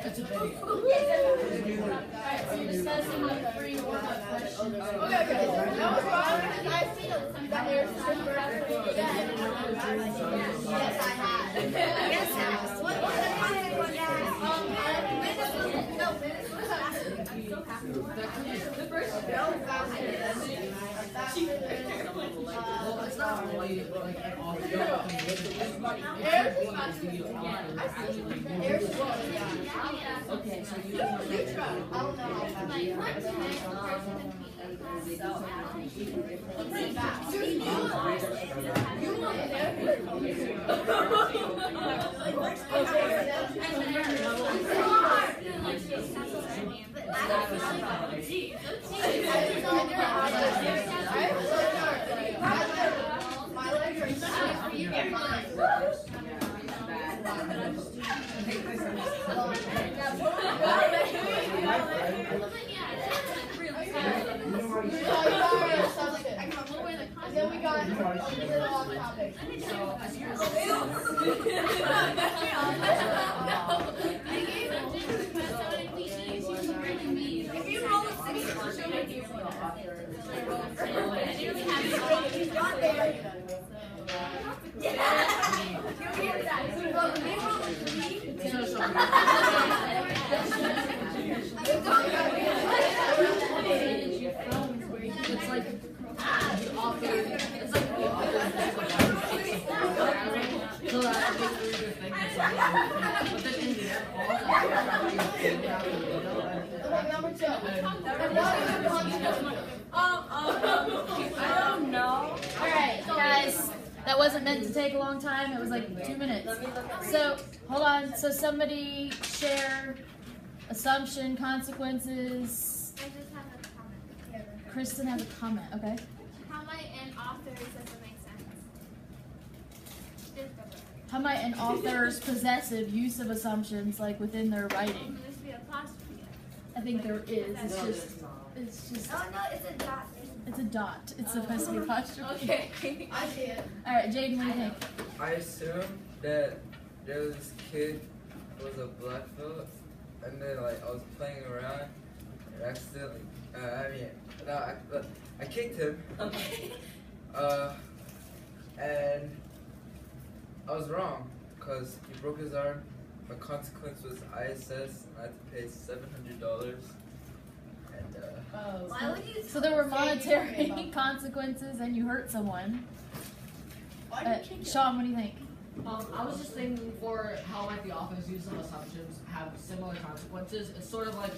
It's a video. Alright, so you're discussing the free warm-up questions. Okay. That was wrong because I feel that there's some Yes, I have. Yes, what was the content one? The first It's not really like an author. Okay, so you And then we got a little off topic. If you roll a 6, she'll make you it's like the author. It's like the author. So that's a big reader thing. But then in the end, number 2. I don't know. Alright, guys, that wasn't meant to take a long time. It was like 2 minutes. So, hold on. So somebody share assumption, consequences. I just have a comment. Kristen has a comment, okay? How might an author doesn't make sense? How might an author's possessive use of assumptions, like within their writing? There should be a apostrophe. I think there is. It's just. Oh no, it's a dot. It's a dot. It's supposed to be apostrophe. Okay. I see it. All right, Jaden, what do you think? I assume that there was this kid who was a black belt, and then like I was playing around and accidentally, I kicked him. Okay. And I was wrong because he broke his arm. My consequence was ISS, and I had to pay $700. And Why would you? So there were monetary consequences, and you hurt someone. Why did you kick him? Sean, what do you think? I was just thinking for how like the author's use of assumptions have similar consequences. It's sort of like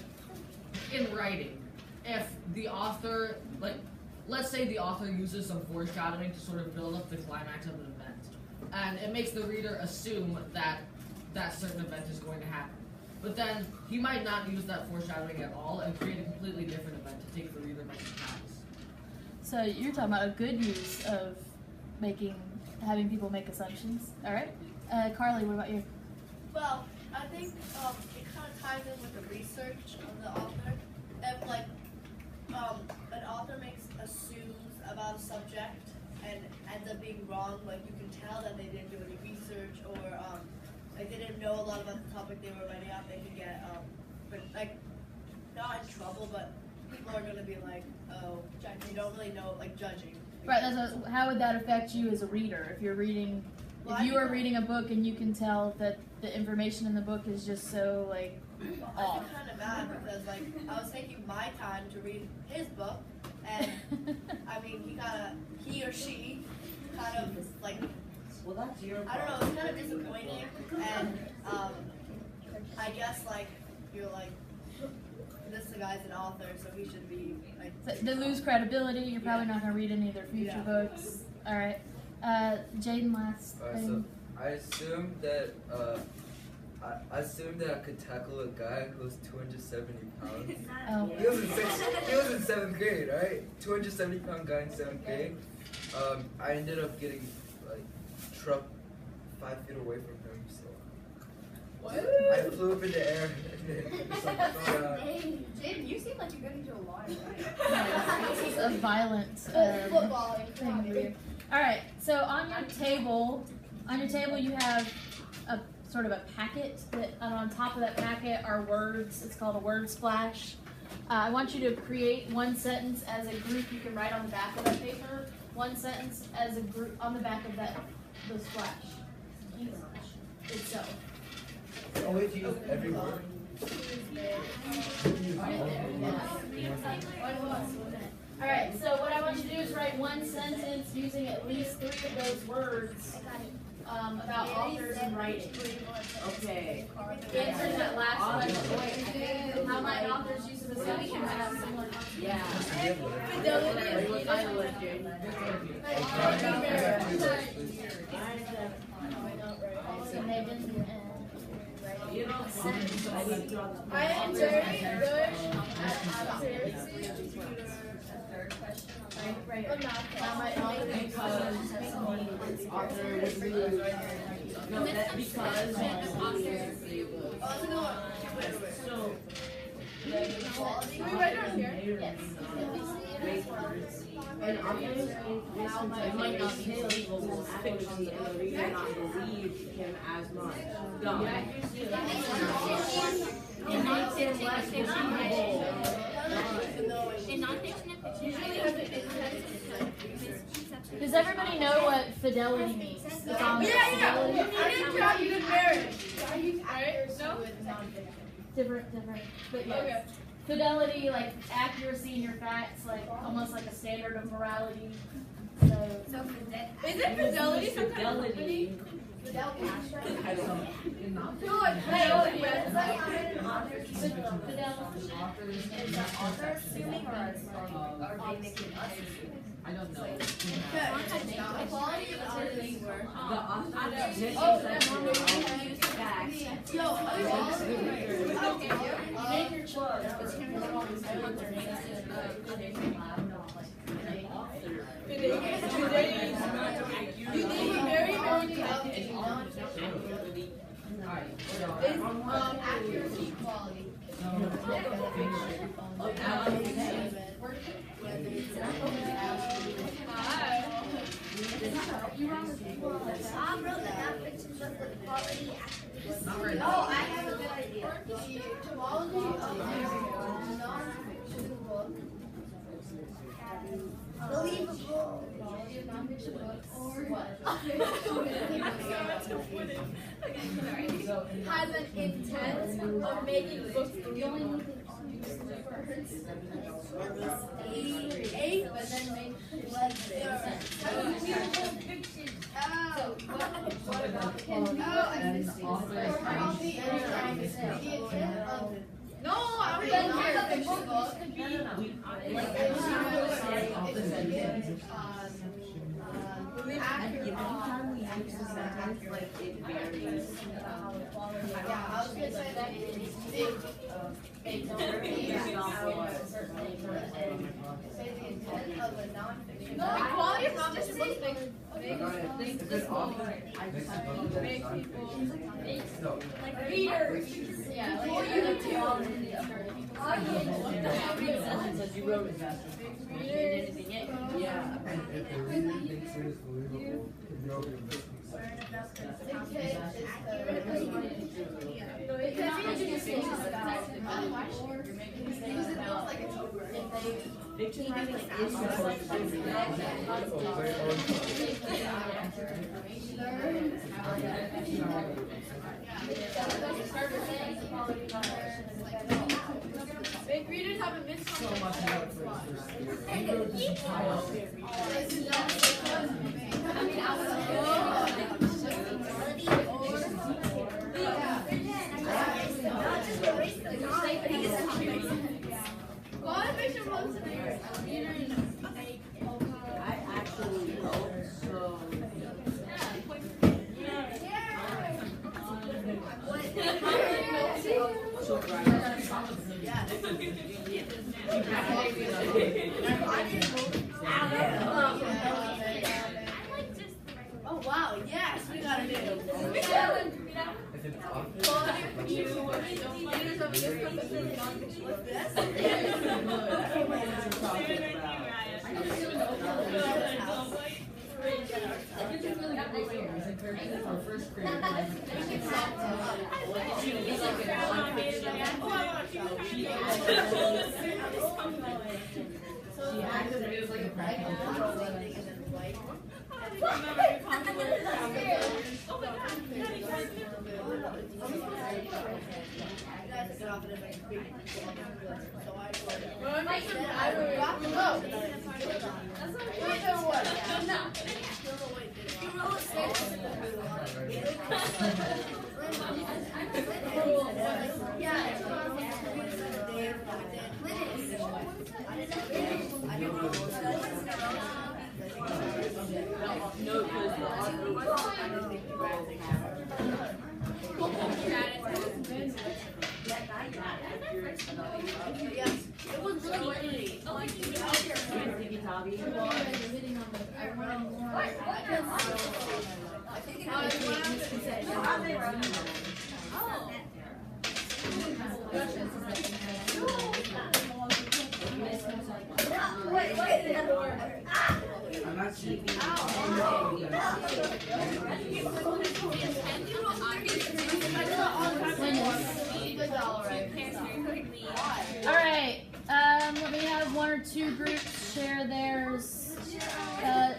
in writing. If the author, like, let's say the author uses some foreshadowing to sort of build up the climax of an event, and it makes the reader assume that that certain event is going to happen. But then he might not use that foreshadowing at all and create a completely different event to take the reader by surprise. So you're talking about a good use of having people make assumptions. All right, Carly, what about you? Well, I think it kind of ties in with the research of the author. If like an author assumes about a subject and ends up being wrong, like you can tell that they didn't do any research or like they didn't know a lot about the topic they were writing out. They could get like not in trouble, but people are gonna be like, oh, you don't really know, like judging. Right. How would that affect you as a reader if you're reading? Well, If you are reading a book and you can tell that the information in the book is just so like off. I feel kind of bad because like I was taking my time to read his book, and I mean he or she kind of like, Well, that's your I don't know, it's kind of disappointing, and I guess like you're like, this guy's an author, so he should be like. So they lose credibility. You're probably not going to read any of their future books. All right, Jaden, last thing. so I assumed that I assumed that I could tackle a guy who was 270 pounds. Oh. He was in 7th grade, right? 270-pound guy in 7th grade. I ended up getting like trucked 5 feet away from him. So What? I flew up in the air. Jaden, you seem like you're getting into a lot of This is a violent Footballing. thing for you. All right, so on your table you have sort of a packet that, and on top of that packet are words. It's called a word splash. I want you to create one sentence as a group. You can write on the back of that paper. One sentence as a group on the back of the splash itself. Always use every word. Alright, so what I want you to do is write one sentence using at least 3 of those words about authors and writing. Okay. Answering that last question. How might authors use of assumption have similar concepts? Yeah. I am very good at How might authors Can we write it on here? Yes. And authors might not be labeled as fiction, and the reader not believe him as much. Dumb. In nonfiction and fiction, Does everybody know what fidelity means? It's on fidelity. You didn't try good marriage. Right? No? Different, but yes. Okay. Fidelity, like accuracy in your facts, like almost like a standard of morality. So Is it fidelity some kind of company? Fidelity. No, like fidelity. Is the author assuming or are they making us assume? I don't know. The quality of authors work. The author facts. Yo, make your choice. You think we're very accuracy, quality. Oh, I have a good idea. The quality of non-fiction book. Believable. has an intent of making books believable. Eight, but then make No, I don't Anytime we use a sentence, like it varies. Yeah, I was gonna say that say the intent of a non-fiction. No, the quality of non-fiction books makes A good author. make people No. like readers. Yeah, Or like you too. Says you wrote it faster. Yeah. And if the reader thinks it is believable, you'll be listening. Fiction writing is supposed to be Make readers have a misconception. Qualification rules and I actually hope so. So Oh wow, yes, we gotta do it. If it's author, quality of readers have a misconception of non-fiction. It's really good players. Like they're our first grade. She acted as like a practical. No, because the author Yes, it was really I'm not cheating. Alright, let me have one or two groups share theirs.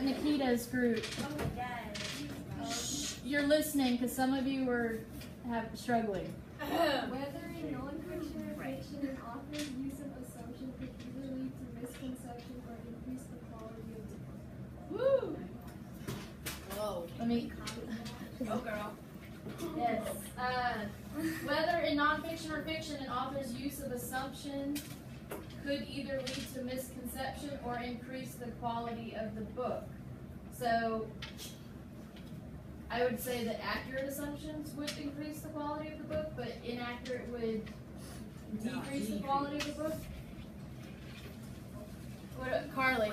Nikita's group. You're listening because some of you were struggling. Whether in non-fiction or fiction, an author's use of assumption could either lead to misconception or increase the quality of the book. Woo! Whoa. Let me. Go girl. Yes. Whether in nonfiction or fiction, an author's use of assumption could either lead to misconception or increase the quality of the book. So, I would say that accurate assumptions would increase the quality of the book, but inaccurate would decrease the quality of the book. What, Carly?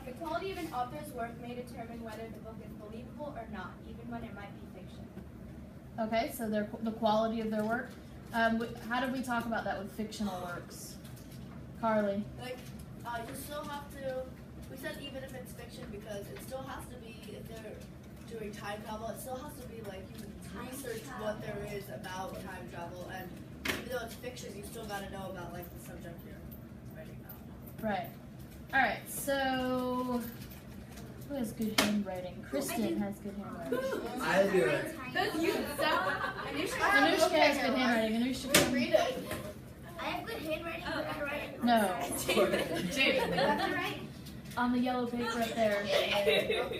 The quality of an author's work may determine whether the book is believable or not, even when it might be fiction. Okay, so the quality of their work. How did we talk about that with fictional works? Carly? Like, you still have to, we said even if it's fiction, because it still has to be, if they're doing time travel, it still has to be like, you research what there is about time travel, and even though it's fiction, you still gotta know about like the subject you're writing about. Right. Alright, so who has good handwriting? Kristen has good handwriting. I do it. Anushka has good handwriting. Anushka can read it. I have good handwriting, but I write No. right. On the yellow paper up there.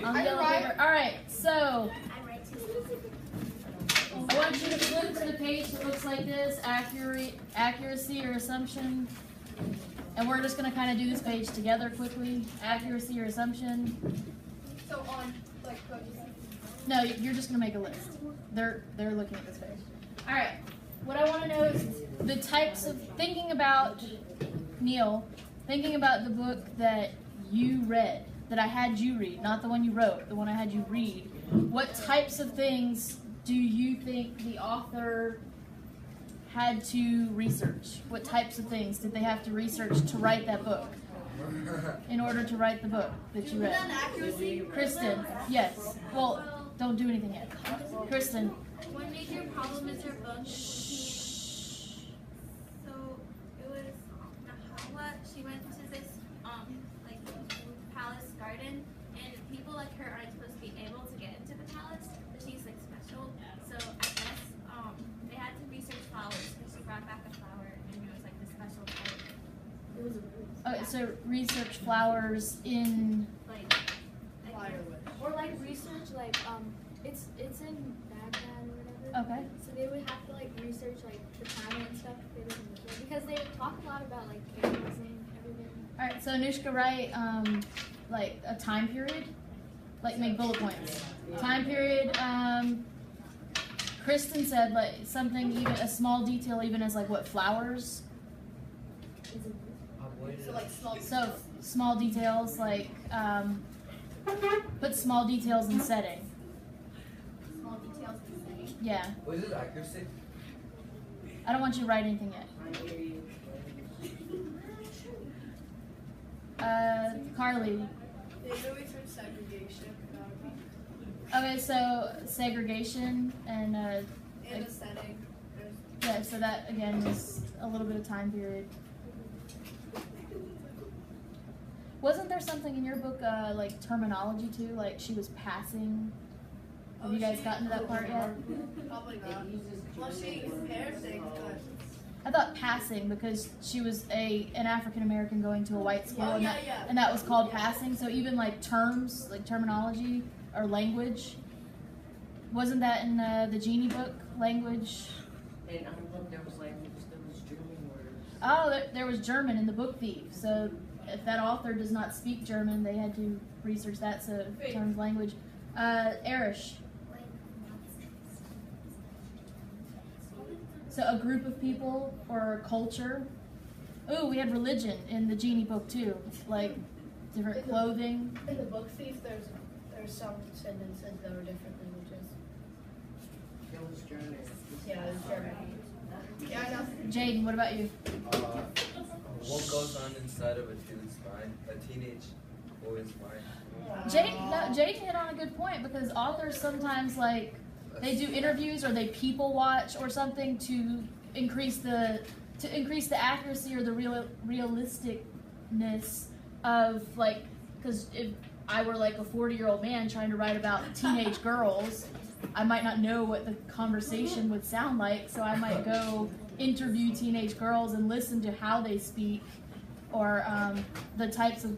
On the yellow paper. Alright, so I write too. I want you to flip to the page that looks like this, accuracy or assumption. And we're just going to kind of do this page together quickly. Accuracy or assumption. So on, like, No, you're just going to make a list. They're looking at this page. All right. What I want to know is the types of thinking about, Neil, thinking about the book that you read, that I had you read, not the one you wrote, the one I had you read. What types of things do you think the author had to research? What types of things did they have to research to write that book? In order to write the book that you read? Kristen, yes. Well, don't do anything yet. Kristen. One major problem is her book. So it was Nahala. She went to this like palace garden, and people like her aren't supposed to be able to get into the palace, but she's like special. So I guess they had to research flowers because she brought back a flower, and it was like the special type. It was so research flowers in Like or like research like it's in Baghdad or whatever. Okay. So they would have to like research like the time and stuff they live in the because they talk a lot about like candles and everything. All right, so Anushka, write like a time period, like make bullet points. Time period. Kristen said like something, even a small detail, even as like what, flowers. So like small. So small details like put small details in setting. Small details in setting. Yeah. What is this accuracy? I don't want you to write anything yet. Carly, Data research segregation. Okay, so segregation and In the setting. yeah, so that again is a little bit of time period. Wasn't there something in your book like terminology too? Like she was passing. Have you guys gotten to that part yet? Probably not. Well, she compared things, but. I thought passing because she was an African American going to a white school, Oh, and, yeah, that, yeah. and that was called passing. So even like terms, like terminology or language, wasn't that in the Genie book? Language. And I thought there was language, there was German words. Oh, there was German in the Book Thief. So if that author does not speak German, they had to research that. So terms, language. Irish. So a group of people or a culture. Oh, we had religion in the Genie book too, like different clothing. In the Book Thief, there's some sentences that were different languages. There was German. Yeah, it was German. Yeah, I know. Jaden, what about you? What goes on inside of a dude's mind, a teenage boy's mind? Jaden hit on a good point because authors sometimes like they do interviews or they people watch or something to increase the accuracy or the realisticness of like, because if I were like a 40-year-old man trying to write about teenage girls, I might not know what the conversation would sound like, so I might go interview teenage girls and listen to how they speak or the types of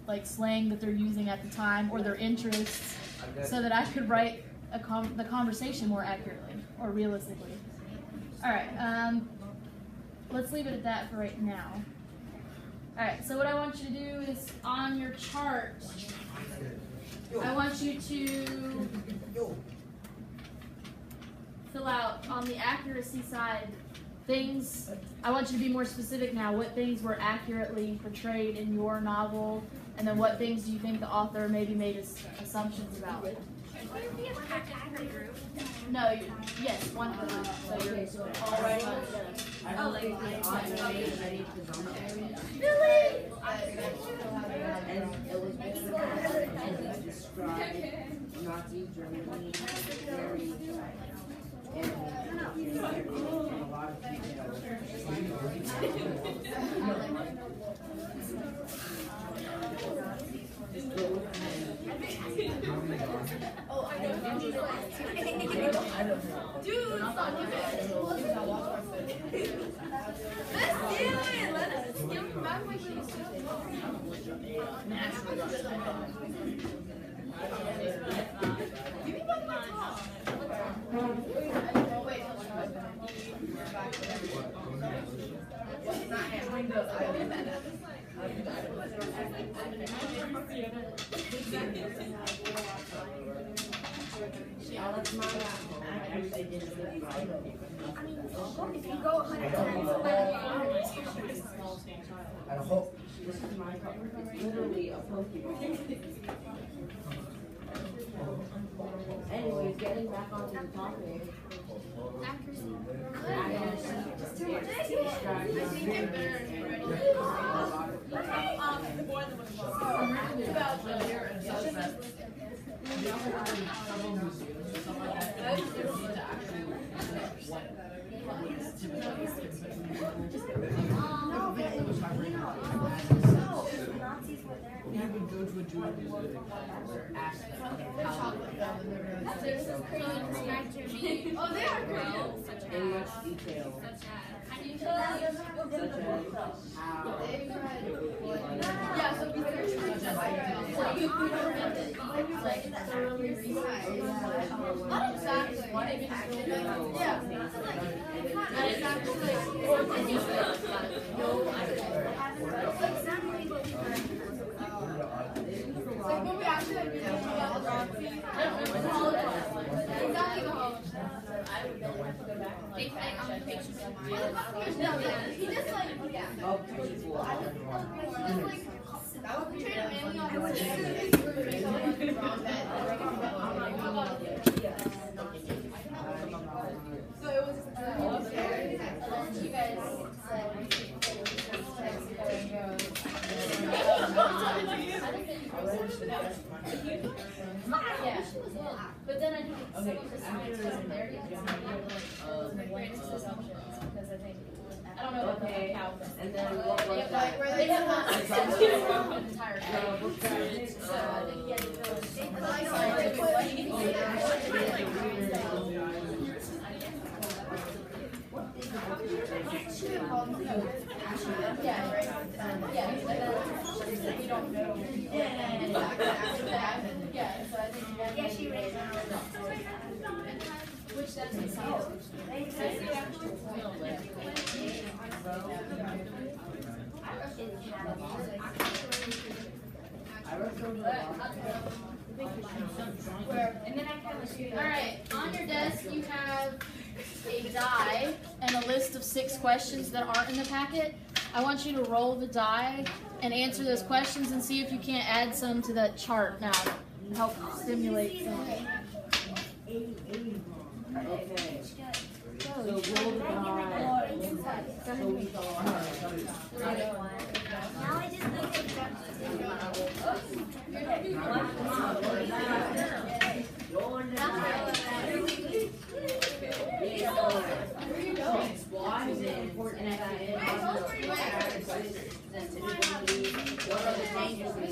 like slang that they're using at the time or their interests, so that I could write the conversation more accurately or realistically. All right, let's leave it at that for right now. All right, so what I want you to do is on your chart, I want you to fill out on the accuracy side things. I want you to be more specific now. What things were accurately portrayed in your novel, and then what things do you think the author maybe made assumptions about? Would it be a packet per group? No, yes, one per group. So you're all writing on together. Oh, like Really? And it was basically and described Nazi Germany very in a lot of detail. Oh, I know. Dude, stop it. Let's do it. Let us skip back my If you go 100 times, I hope. This is my cover. It's literally a Pokemon. Anyways, getting back onto the topic. accuracy. Nazis were there. You would go to a Jewish museum or ask them how Oh, they are great. In much detail. Such as How. Yeah, so not exactly. Yeah. Not exactly. Like when we actually like did about the Nazi, exactly the Holocaust. they play on the pictures. No, he just like yeah. Oh, people. We trained a manly on the stairs. So it was upstairs. You guys said Yeah. But then I think some of the science wasn't there yet, so maybe like assumptions, because I think, I don't know about the cow thing. And then what was Yeah, that? but they have not the entire thing. So I think he had to fill yeah, right. Yeah, we don't know. Yeah, so I think Yeah, she raised it. which doesn't sound. Alright, on your desk you have a die and a list of 6 questions that aren't in the packet. I want you to roll the die and answer those questions and see if you can't add some to that chart now. Help stimulate some. Okay. So roll the die. So we thought. Now I just look at Why is it important that what are the changes we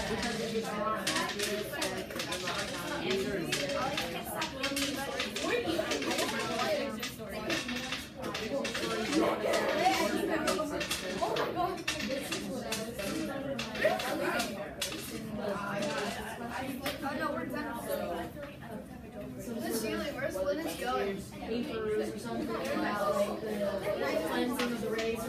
because if it's not accurate Where's Linus going? Papers or something about like the cleansing of the race.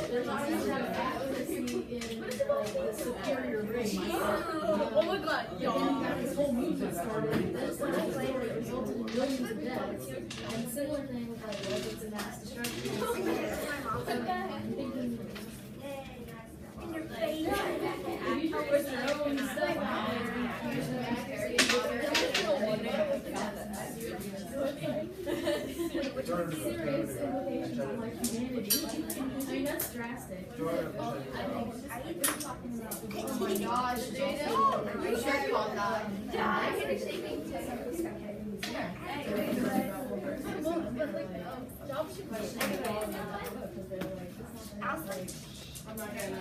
There's always accuracy in like the superior race. Oh my god, y'all. This whole movement started. This story resulted in millions of deaths. And similar thing with like weapons of mass destruction. I'm thinking. in your face. If you put your own stuff out there, use the serious implications on like humanity. I mean that's drastic. I think they're talking about Oh my gosh, Jada. You sure called that? I'm not gonna.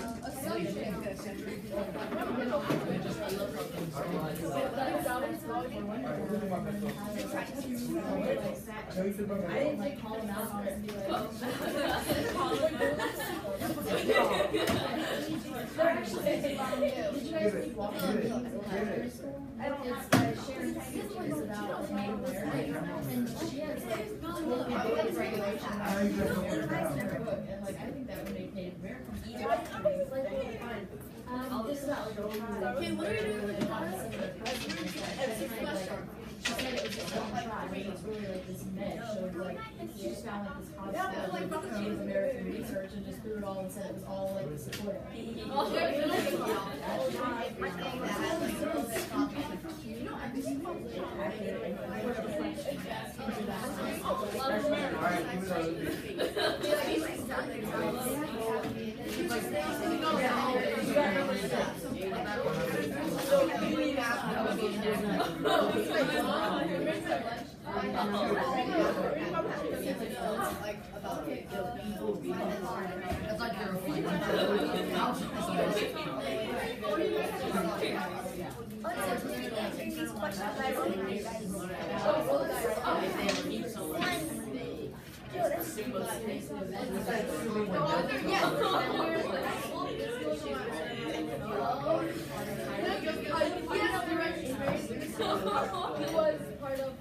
I didn't like call him out on it and be like, they're actually, did you guys keep walking on the elementary school? It's Sharon Stevens about Native American, and she has like totally regulation. And like I think that would make Native Americans. This is about like Okay, what are you doing with the she said it was just one tribe, and it's really like this mesh. So like she just found like this hodgepodge of Native American research and just threw it all and said it was all like the sequoia. That's like your was part of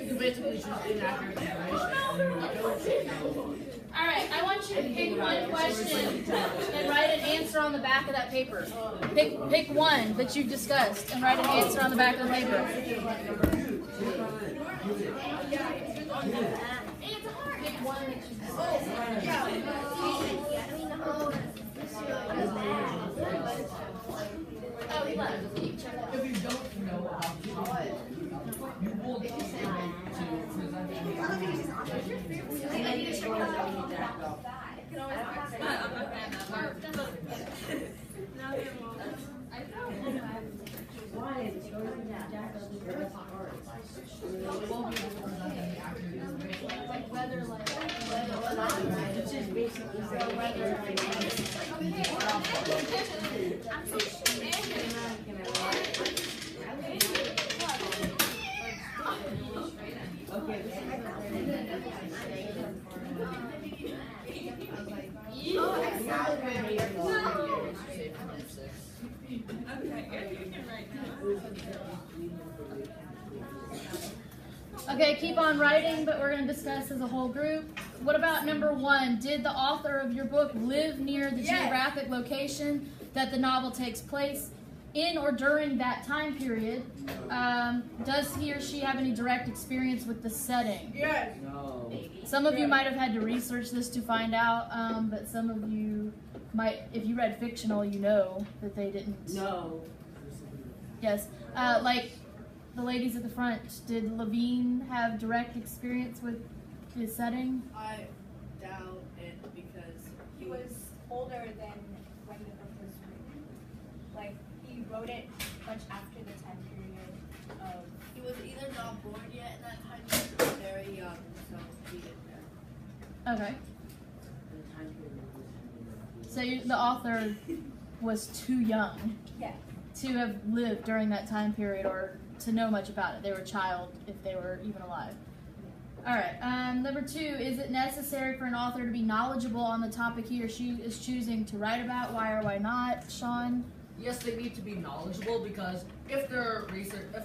You basically choose inaccurate information. All right, I want you to pick one question and write an answer on the back of that paper. Pick one that you've discussed and write an answer on the back of the paper. Pick one that you've discussed. Oh, he left. If you don't know about the topic, you will not be able to present Okay, keep on writing, but we're going to discuss as a whole group. What about number 1? Did the author of your book live near the geographic location that the novel takes place in or during that time period? Does he or she have any direct experience with the setting? Yes. No. Some of you might have had to research this to find out, but some of you might, if you read fictional, you know that they didn't. No. Yes. Like the ladies at the front, did Levine have direct experience with his setting? I doubt it because He was older than when the book was written. Like, he wrote it much after the time period of... he was either not born yet in that time period or very young, so he didn't know. Okay. So the author was too young Yeah. to have lived during that time period or to know much about it. They were a child if they were even alive. All right. Number 2, is it necessary for an author to be knowledgeable on the topic he or she is choosing to write about? Why or why not, Sean? Yes, they need to be knowledgeable because if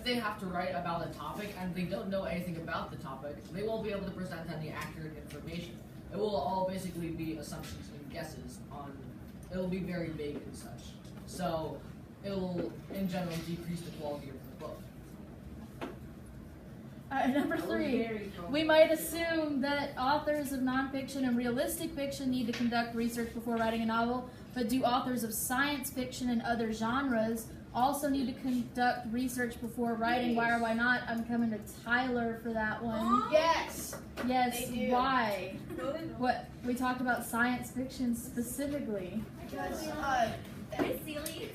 they have to write about a topic and they don't know anything about the topic, they won't be able to present any accurate information. It will all basically be assumptions and guesses it will be very vague and such. So it will, in general, decrease the quality of the book. All right, number 3, we might assume that authors of nonfiction and realistic fiction need to conduct research before writing a novel, but do authors of science fiction and other genres also need to conduct research before writing? Why or why not? I'm coming to Tyler for that one. Yes. Yes, They do. why? What? We talked about science fiction specifically. Because Miss Seeley,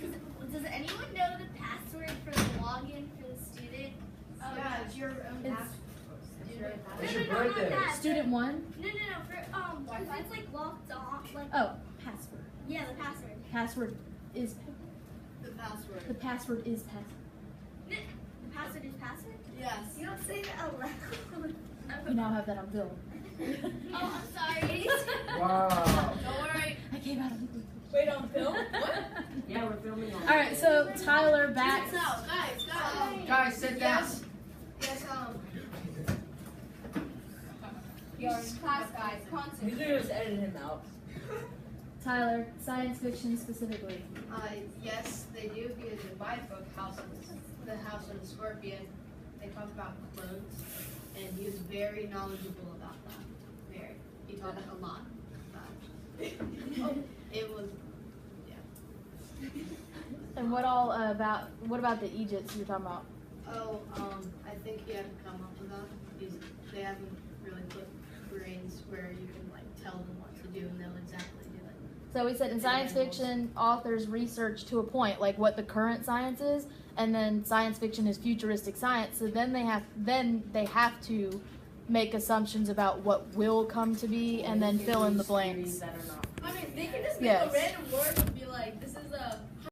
does anyone know the password for the login for the student? Yeah, it's your own It's- app. It's your not birthday. that. Student 1? No, for because it's like locked on, like Oh, password. yeah, the password. Password is the password. the password is password. The password is password. Yes. You don't say that out loud. You now have that on film. Oh, I'm sorry. Wow. Don't worry. I came out of the Wait, on film? What? Yeah, we're filming on. All right, so Tyler back. Sit down, guys. Guys, sit down. Yes, Your class guys, concert. You just edit him out. Tyler, science fiction specifically. Yes, they do, because in my book, The House of the Scorpion, they talk about clones, and he was very knowledgeable about that. Very. He taught us a lot about it. It was, yeah. And what about the Egypts you're talking about? Oh, I think he had to come up with that. They haven't really put brains where you can like tell them what to do and they'll exactly do it. So we said in science fiction, authors research to a point, like what the current science is, and then science fiction is futuristic science. So then they have to make assumptions about what will come to be, and then fill in the blanks. That are not. I mean, they can just make Yes. a random word and be like, this is a